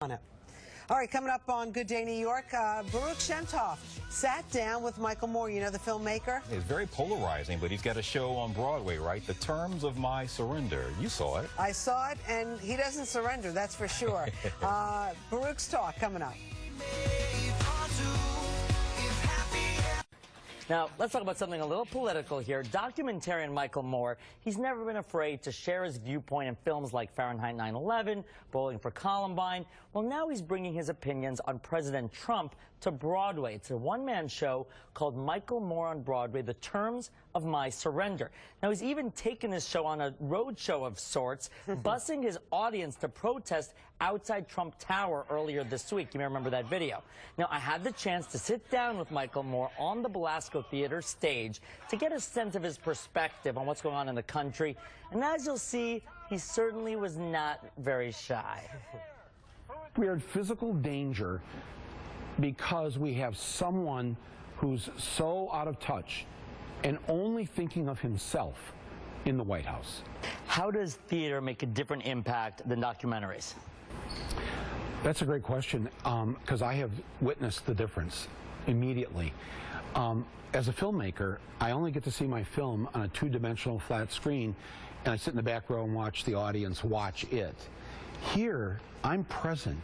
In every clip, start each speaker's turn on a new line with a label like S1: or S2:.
S1: On it. All right, coming up on Good Day New York, Baruch Shemtov sat down with Michael Moore, you know, the filmmaker.
S2: It's very polarizing, but he's got a show on Broadway, right? The Terms of My Surrender. You saw it.
S1: I saw it, and he doesn't surrender, that's for sure. Baruch's talk coming up.
S3: Now, let's talk about something a little political here. Documentarian Michael Moore, he's never been afraid to share his viewpoint in films like Fahrenheit 9/11, Bowling for Columbine. Well, now he's bringing his opinions on President Trump to Broadway. It's a one-man show called Michael Moore on Broadway, The Terms of My Surrender. Now, he's even taken this show on a road show of sorts, busing his audience to protest outside Trump Tower earlier this week. You may remember that video. Now, I had the chance to sit down with Michael Moore on the Belasco Theatre stage to get a sense of his perspective on what's going on in the country. And as you'll see, he certainly was not very shy.
S4: We are in physical danger because we have someone who's so out of touch and only thinking of himself in the White House.
S3: How does theater make a different impact than documentaries?
S4: That's a great question, because I have witnessed the difference immediately. As a filmmaker, I only get to see my film on a two-dimensional flat screen, and I sit in the back row and watch the audience watch it. Here, I'm present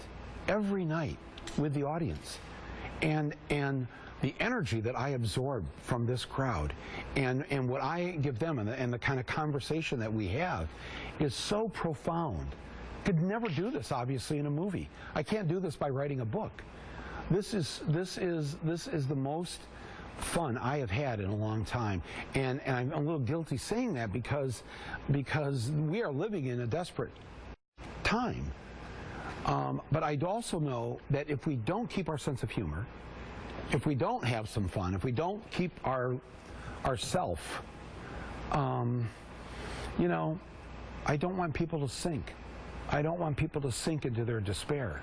S4: every night with the audience, and the energy that I absorb from this crowd and what I give them and the kind of conversation that we have is so profound. Could never do this, obviously, in a movie. I can't do this by writing a book. This is the most fun I have had in a long time, and I'm a little guilty saying that because we are living in a desperate time. But I also know that if we don't keep our sense of humor, if we don't have some fun, if we don't keep ourself, you know, I don't want people to sink. I don't want people to sink into their despair.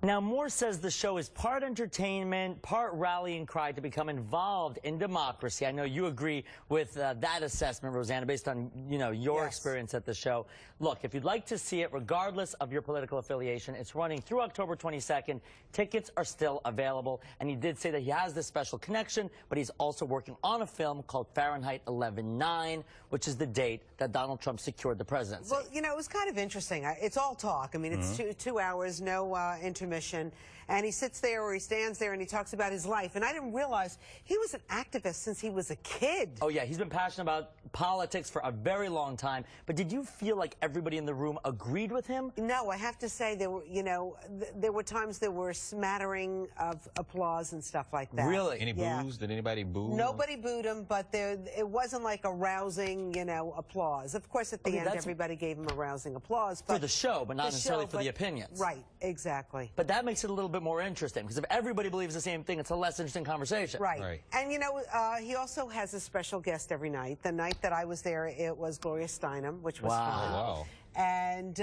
S3: Now, Moore says the show is part entertainment, part rallying cry to become involved in democracy. I know you agree with that assessment, Rosanna, based on, you know, your experience at the show. Look, if you'd like to see it, regardless of your political affiliation, it's running through October 22nd. Tickets are still available. And he did say that he has this special connection, but he's also working on a film called Fahrenheit 11/9, which is the date that Donald Trump secured the presidency.
S1: Well, you know, it was kind of interesting. It's all talk. I mean, it's two hours, no intermission. And he sits there or he stands there and he talks about his life. And I didn't realize he was an activist since he was a kid.
S3: Oh, yeah. He's been passionate about politics for a very long time. But did you feel like everybody in the room agreed with him?
S1: No, I have to say there were, you know, there were times there were smattering of applause and stuff like that.
S2: Really? Any boos? Did anybody boo?
S1: Nobody booed him, but it wasn't like a rousing, you know, applause. Of course, at the end, everybody gave him a rousing applause. But
S3: for the show, but not necessarily for the opinions.
S1: Right, exactly.
S3: But that makes it a little bit more interesting, because if everybody believes the same thing, it's a less interesting conversation.
S1: Right. And, you know, he also has a special guest every night. The night that I was there, it was Gloria Steinem, which was fun.
S2: Oh, wow.
S1: And,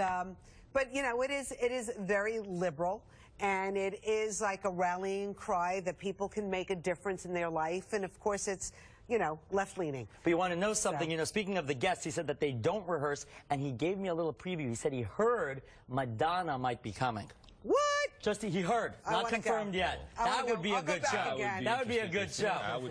S1: but, you know, it is very liberal. And it is like a rallying cry that people can make a difference in their life. And, of course, it's, you know, left-leaning.
S3: But you want to know something, you know, speaking of the guests, he said that they don't rehearse, and he gave me a little preview. He said he heard Madonna might be coming.
S1: What?
S3: Just he heard, not confirmed yet. That would be a good show.
S1: That
S3: would be a good show.